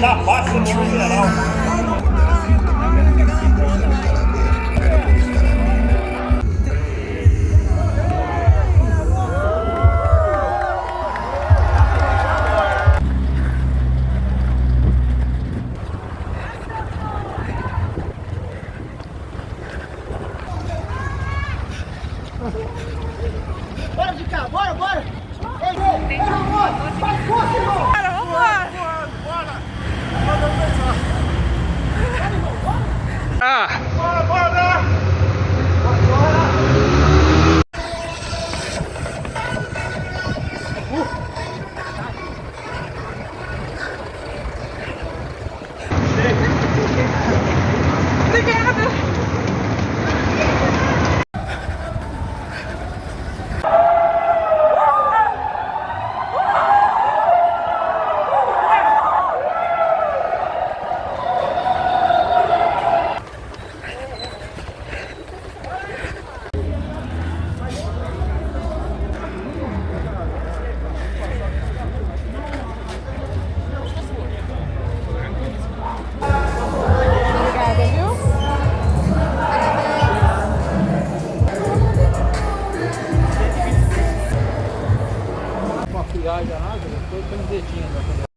da pasta no geral. Bora de cá, bora, bora! Ei, vamos, faz força, irmão! Bora, vambora! Bora! Ah! Bora, bora! Obrigada! Uma friagem lá, foi camisetinha.